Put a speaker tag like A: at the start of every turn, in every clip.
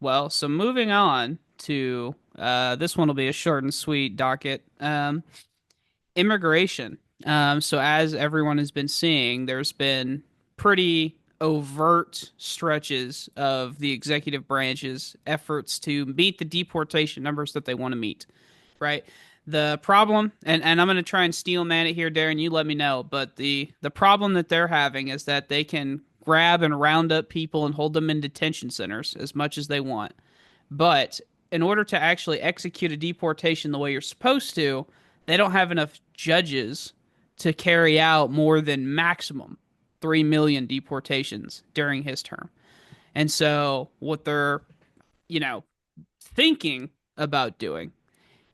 A: well. So moving on to this one will be a short and sweet docket. Immigration. So as everyone has been seeing, there's been pretty overt stretches of the executive branch's efforts to meet the deportation numbers that they want to meet, right? The problem, and I'm going to try and steel man it here, Darren, you let me know, but the problem that they're having is that they can grab and round up people and hold them in detention centers as much as they want. But in order to actually execute a deportation the way you're supposed to, they don't have enough judges to carry out more than maximum 3 million deportations during his term. And so what they're, you know, thinking about doing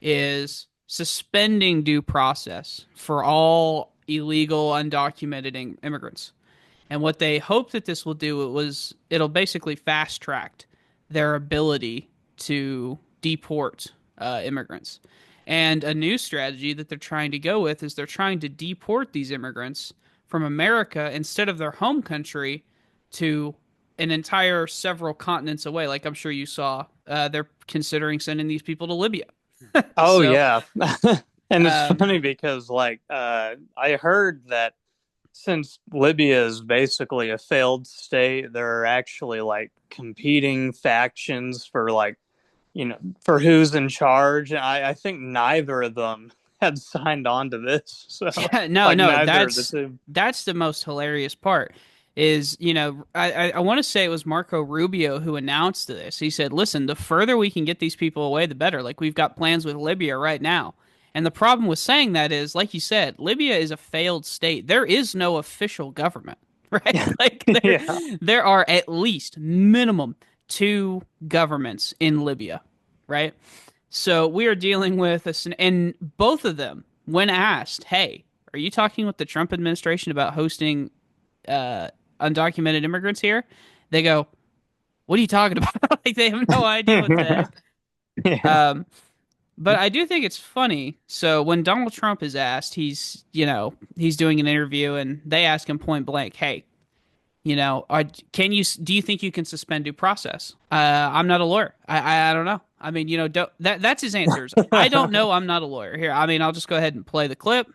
A: is suspending due process for all illegal undocumented immigrants. And what they hope that this will do was it'll basically fast track their ability to deport immigrants. And a new strategy that they're trying to go with is they're trying to deport these immigrants from America instead of their home country to an entire several continents away. Like I'm sure you saw, they're considering sending these people to Libya.
B: Oh
A: So,
B: yeah. And it's
A: um,
B: funny because I heard that since Libya is basically a failed state, there are actually like competing factions for for who's in charge. And I think neither of them had signed on to this. So
A: yeah, no,
B: like
A: no,
B: neither of the two.
A: that's the most hilarious part. Is I want to say it was Marco Rubio who announced this. He said, "Listen, the further we can get these people away, the better. Like we've got plans with Libya right now." And the problem with saying that is, like you said, Libya is a failed state. There is no official government, right? Like
B: Yeah.
A: there are at least minimum two governments in Libya, right? So we are dealing with and both of them, when asked, "Hey, are you talking with the Trump administration about hosting uh, undocumented immigrants here?" They go, "What are you talking about?" Like they have no idea what the heck.
B: Yeah.
A: Um, but I do think it's funny. So when Donald Trump is asked, he's doing an interview, and they ask him point blank, "Hey, can you do you think you can suspend due process?" I'm not a lawyer. I don't know. I mean, that's his answers. I don't know. I'm not a lawyer. Here, I mean, I'll just go ahead and play the clip.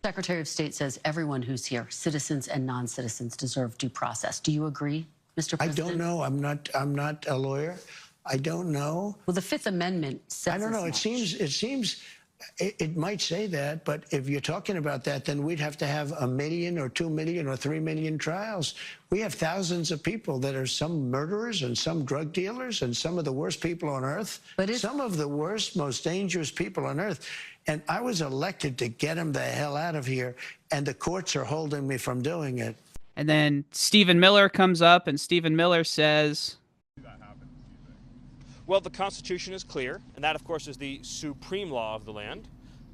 C: Secretary of State says everyone who's here, citizens and non-citizens, deserve due process. Do you agree, Mr.
D: I
C: President?
D: don't know. I'm not a lawyer. I don't know.
C: Well, the Fifth Amendment says
D: I don't know.
C: as
D: It might say that, but if you're talking about that, then we'd have to have 1 million or 2 million or 3 million trials. We have thousands of people that are some murderers and some drug dealers and some of the worst people on earth. Some of the worst, most dangerous people on earth. And I was elected to get them the hell out of here, and the courts are holding me from doing it.
A: And then Stephen Miller comes up, and Stephen Miller says,
E: well, the Constitution is clear, and that, of course, is the supreme law of the land,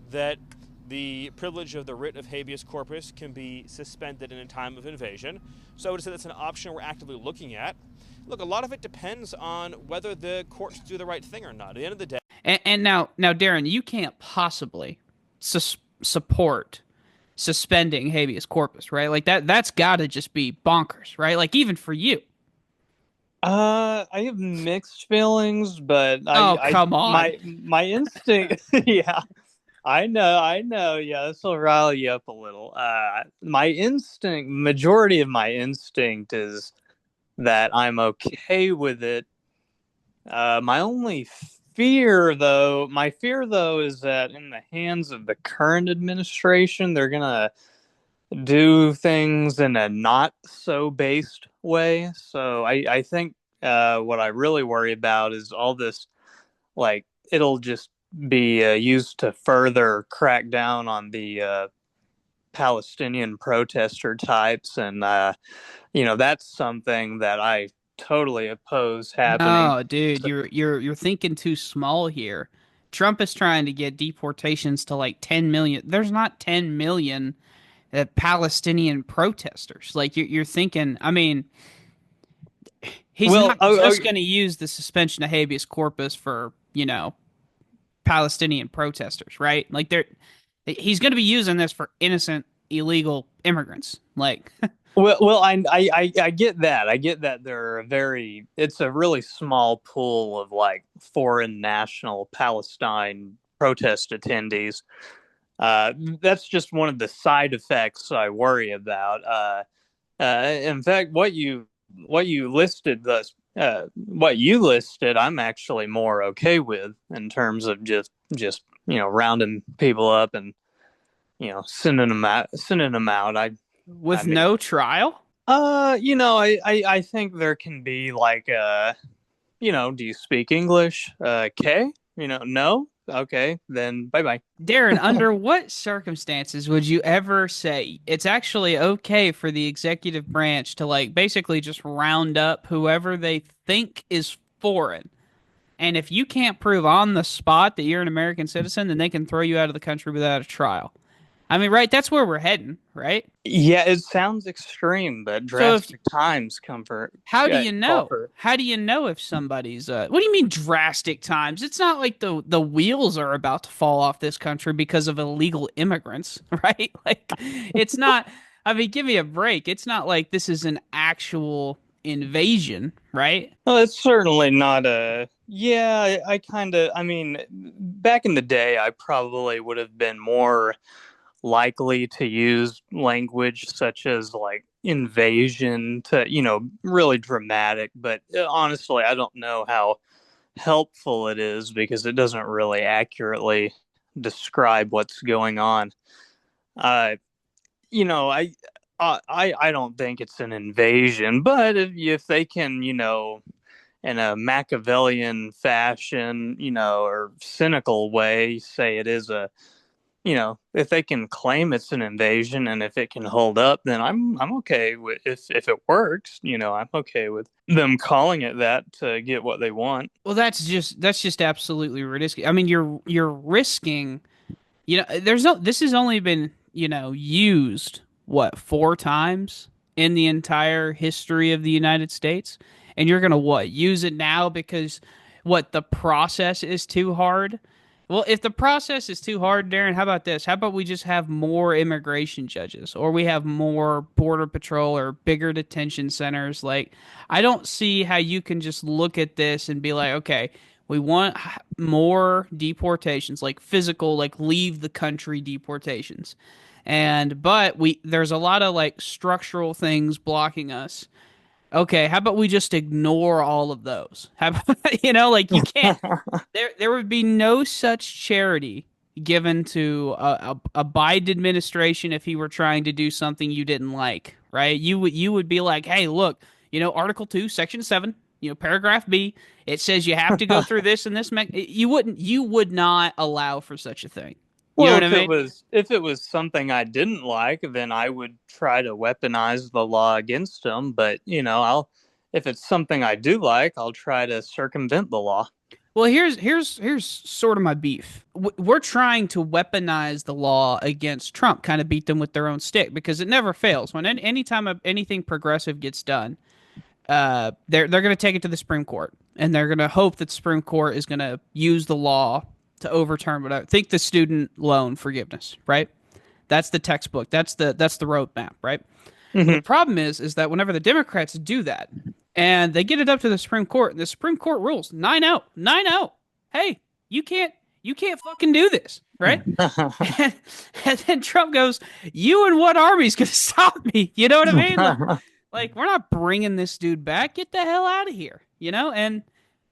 E: that the privilege of the writ of habeas corpus can be suspended in a time of invasion. So I would say that's an option we're actively looking at. Look, a lot of it depends on whether the courts do the right thing or not. At the end of the day.
A: and now, Darren, you can't possibly support suspending habeas corpus, right? Like that's got to just be bonkers, right? Like even for you.
B: I have mixed feelings, but
A: Oh, come on.
B: my instinct, yeah, I know, yeah, this will rile you up a little. Majority of my instinct is that I'm okay with it. My fear though, is that in the hands of the current administration, they're gonna do things in a not so based way. So I think what I really worry about is all this, like, it'll just be used to further crack down on the Palestinian protester types. And, that's something that I totally oppose happening.
A: No, dude, you're thinking too small here. Trump is trying to get deportations to like 10 million. There's not 10 million Palestinian protesters. Like you're thinking, I mean, he's
B: Well,
A: not just going to use the suspension of habeas corpus for, Palestinian protesters, right? Like he's going to be using this for innocent illegal immigrants. Like
B: I get that. I get that it's a really small pool of like foreign national Palestine protest attendees. That's just one of the side effects I worry about. In fact, what you listed, I'm actually more okay with in terms of just rounding people up and sending them out. I
A: With
B: mean,
A: no trial?
B: I think there can be like do you speak English? Okay, no, okay, then bye bye.
A: Darren, under what circumstances would you ever say it's actually okay for the executive branch to like basically just round up whoever they think is foreign? And if you can't prove on the spot that you're an American citizen, then they can throw you out of the country without a trial. I mean, right? That's where we're heading, right?
B: Yeah, it sounds extreme, but
A: So if
B: drastic times come for
A: how do you
B: call
A: know?
B: for.
A: How do you know if somebody's what do you mean drastic times? It's not like the wheels are about to fall off this country because of illegal immigrants, right? Like it's not I mean, give me a break. It's not like this is an actual invasion, right?
B: Well, it's certainly not a. Yeah, I mean, back in the day, I probably would have been more likely to use language such as like invasion to, really dramatic. But honestly, I don't know how helpful it is because it doesn't really accurately describe what's going on. Uh, you know, I don't think it's an invasion, but if they can, in a Machiavellian fashion, or cynical way, say it is if they can claim it's an invasion and if it can hold up, then I'm okay with if it works, I'm okay with them calling it that to get what they want.
A: Well, that's just absolutely ridiculous. I mean, you're risking, there's no this has only been, used what, four times in the entire history of the United States, and you're gonna what, use it now because what, the process is too hard? Well, if the process is too hard, Darren, how about this? How about we just have more immigration judges or we have more border patrol or bigger detention centers? Like, I don't see how you can just look at this and be like, okay, we want more deportations, like physical, like leave the country deportations. And but there's a lot of like structural things blocking us. Okay, how about we just ignore all of those? How about, like you can't there would be no such charity given to a Biden administration if he were trying to do something you didn't like, right? You would be like, hey, look, Article 2, Section 7, paragraph B, it says you have to go through this and this. You would not allow for such a thing. You know
B: Well,
A: what I mean?
B: if it was something I didn't like, then I would try to weaponize the law against them. But I'll if it's something I do like, I'll try to circumvent the law.
A: Well, here's sort of my beef. We're trying to weaponize the law against Trump, kind of beat them with their own stick because it never fails. When anytime anything progressive gets done, they're going to take it to the Supreme Court, and they're going to hope that the Supreme Court is going to use the law to overturn whatever. Think the student loan forgiveness, right? That's the textbook. That's the roadmap, right? Well, the
B: Hmm.
A: problem is that whenever the Democrats do that and they get it up to the Supreme Court, and the Supreme Court rules 9-0, 9-0. Hey, you can't fucking do this, right? And, and then Trump goes, "You and what army's gonna stop me?" You know what I mean? Like we're not bringing this dude back. Get the hell out of here, and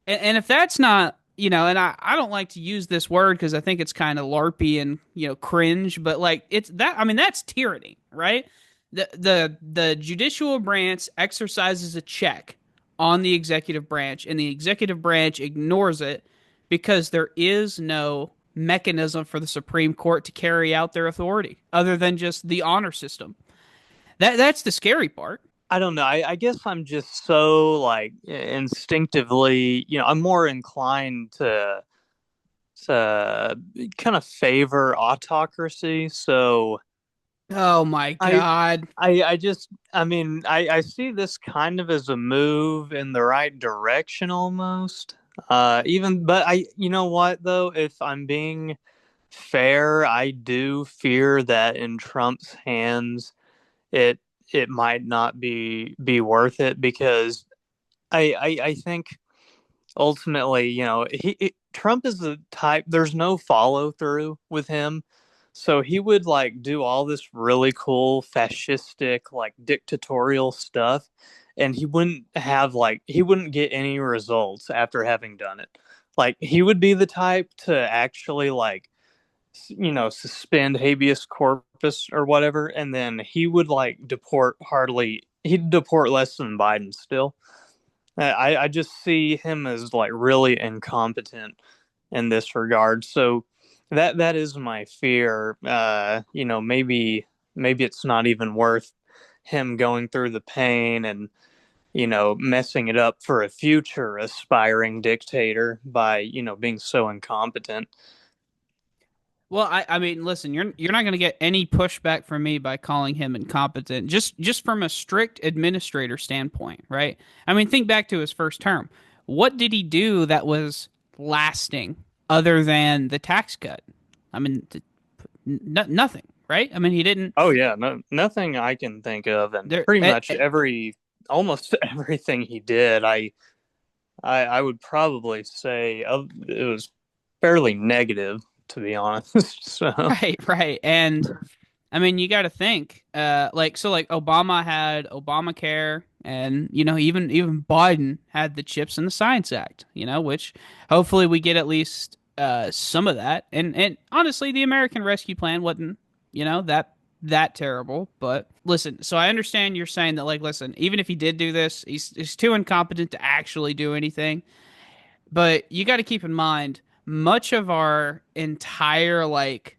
A: if that's not, and I don't like to use this word because I think it's kind of larpy and cringe, but like it's that. I mean, that's tyranny, right? The judicial branch exercises a check on the executive branch, and the executive branch ignores it because there is no mechanism for the Supreme Court to carry out their authority other than just the honor system. That's the scary part.
B: I don't know. I guess I'm just so like instinctively, I'm more inclined to kind of favor autocracy. So
A: Oh my
B: I
A: God.
B: I mean, I see this kind of as a move in the right direction almost. But you know what though, if I'm being fair, I do fear that in Trump's hands, it it might not be worth it, because I think ultimately, Trump is the type, there's no follow through with him. So he would like do all this really cool fascistic, like dictatorial stuff, and he wouldn't get any results after having done it. Like he would be the type to actually like suspend habeas corpus or whatever, and then he would like he'd deport less than Biden still. I just see him as like really incompetent in this regard. So that is my fear. Maybe it's not even worth him going through the pain and messing it up for a future aspiring dictator by being so incompetent.
A: Well, I mean, listen, you're not going to get any pushback from me by calling him incompetent. Just from a strict administrator standpoint, right? I mean, think back to his first term. What did he do that was lasting other than the tax cut? I mean, nothing, right? I mean, he didn't.
B: Oh yeah, no, nothing I can think of, and
A: There,
B: pretty much almost everything he did, I would probably say it was fairly negative, to be honest. So
A: right, and I mean, you got to think, like Obama had Obamacare, and even Biden had the Chips and the Science Act, which hopefully we get at least some of that. And honestly, the American Rescue Plan wasn't, that terrible. But listen, so I understand you're saying that, like, listen, even if he did do this, he's too incompetent to actually do anything. But you got to keep in mind, much of our entire like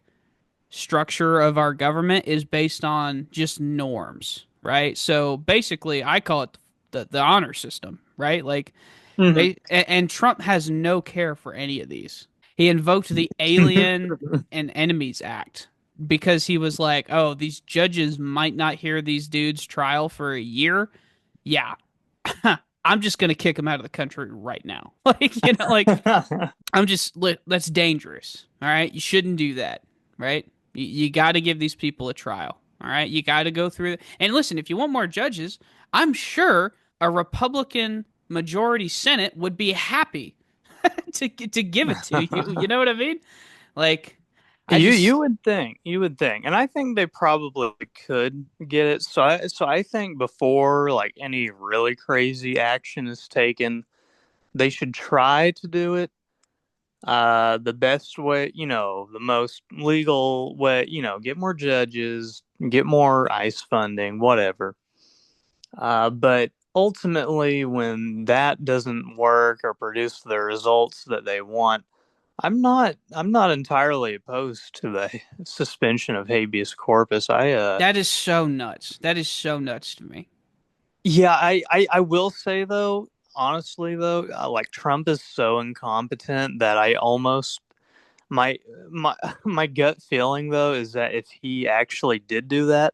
A: structure of our government is based on just norms, right? So basically, I call it the honor system, right? Like,
B: Mhm.
A: and Trump has no care for any of these. He invoked the Alien and Enemies Act because he was like, "Oh, these judges might not hear these dudes' trial for a year. Yeah, I'm just gonna kick them out of the country right now." Like that's dangerous. All right, you shouldn't do that, right? You got to give these people a trial. All right, you got to go through. And listen, if you want more judges, I'm sure a Republican majority Senate would be happy to give it to you. You know what I mean? Like, I
B: You
A: just
B: would think, and I think they probably could get it. So I think before like any really crazy action is taken, they should try to do it the best way, the most legal way, get more judges, get more ICE funding, whatever. But ultimately, when that doesn't work or produce the results that they want, I'm not entirely opposed to the suspension of habeas corpus.
A: that is so nuts. That is so nuts to me.
B: Yeah, I will say though, honestly though, like Trump is so incompetent that I almost my my my gut feeling though is that if he actually did do that,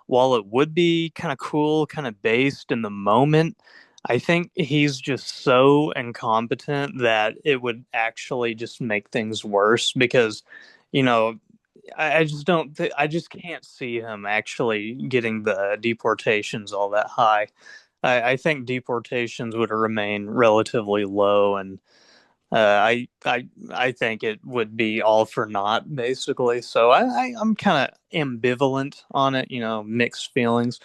B: while it would be kind of cool, kind of based in the moment, I think he's just so incompetent that it would actually just make things worse, because you know I just don't I just can't see him actually getting the deportations all that high. I think deportations would remain relatively low, and I think it would be all for naught, basically. So I'm kind of ambivalent on it, mixed feelings.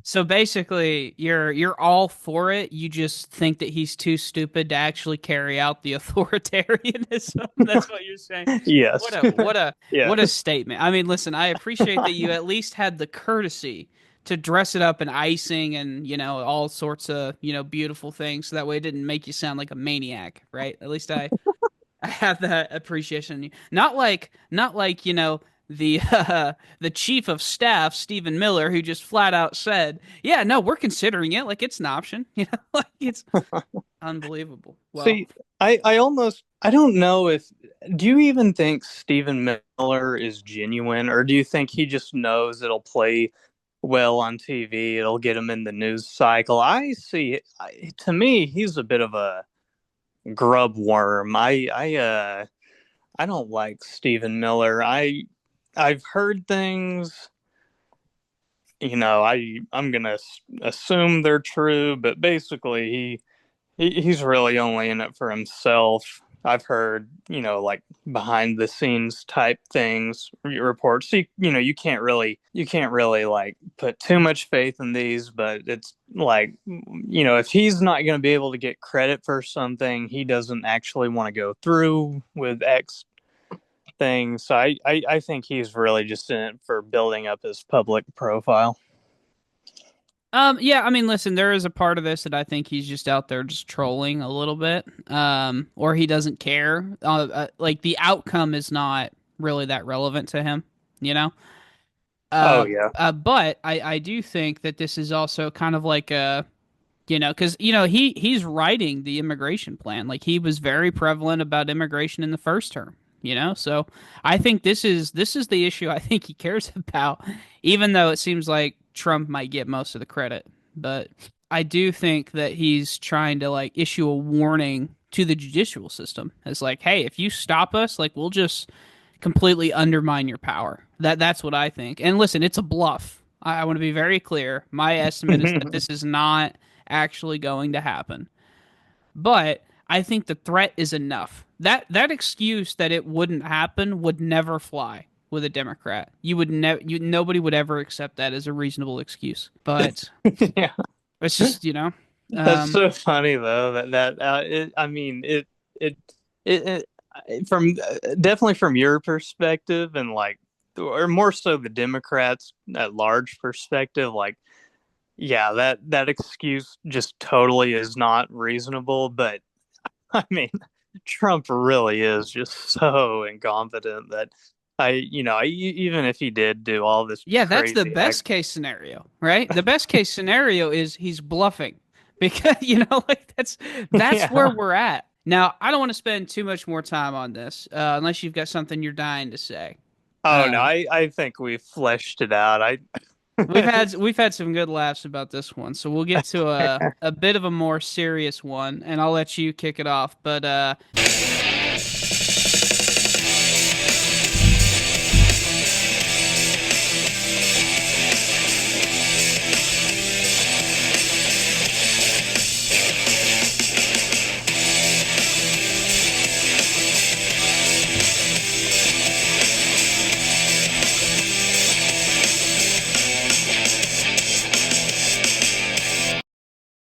A: So basically, you're all for it. You just think that he's too stupid to actually carry out the authoritarianism. That's what you're saying. What
B: Yes.
A: a what a
B: Yeah.
A: what a statement. I mean, listen, I appreciate that you at least had the courtesy to dress it up in icing and, all sorts of, beautiful things so that way it didn't make you sound like a maniac, right? At least I have that appreciation. Not like the the chief of staff Stephen Miller, who just flat out said, "Yeah, no, we're considering it. Like it's an option." Like it's unbelievable. Well,
B: See, I don't know if, do you even think Stephen Miller is genuine, or do you think he just knows it'll play well on TV, it'll get him in the news cycle? To me, he's a bit of a grub worm. I don't like Stephen Miller. I've heard things. I'm gonna assume they're true, but basically he's really only in it for himself. I've heard, like behind the scenes type things, reports. You can't really like put too much faith in these, but it's like, if he's not going to be able to get credit for something, he doesn't actually want to go through with X thing. So I think he's really just in it for building up his public profile.
A: Yeah, I mean, listen, there is a part of this that I think he's just out there just trolling a little bit, or he doesn't care. Like the outcome is not really that relevant to him, you know.
B: Oh yeah.
A: But I do think that this is also kind of like a, because he's writing the immigration plan. Like he was very prevalent about immigration in the first term, So I think this is the issue I think he cares about, even though it seems like Trump might get most of the credit. But I do think that he's trying to like issue a warning to the judicial system. It's like, hey, if you stop us, like we'll just completely undermine your power. That's what I think. And listen, it's a bluff. I want to be very clear. My estimate is that this is not actually going to happen. But I think the threat is enough. That excuse that it wouldn't happen would never fly with a Democrat. Nobody would ever accept that as a reasonable excuse. But
B: Yeah.
A: it's just,
B: That's so funny though I mean it from definitely from your perspective, and like, or more so the Democrats at large perspective, like, yeah, that excuse just totally is not reasonable. But I mean, Trump really is just so incompetent that even if he did do all this
A: yeah, that's the
B: crazy
A: best case scenario, right? The best case scenario is he's bluffing because like that's where
B: yeah.
A: we're at. Now, I don't want to spend too much more time on this, unless you've got something you're dying to say.
B: Oh no,
A: Um,
B: I think we fleshed it out. I
A: we've had some good laughs about this one, so we'll get to a bit of a more serious one, and I'll let you kick it off. But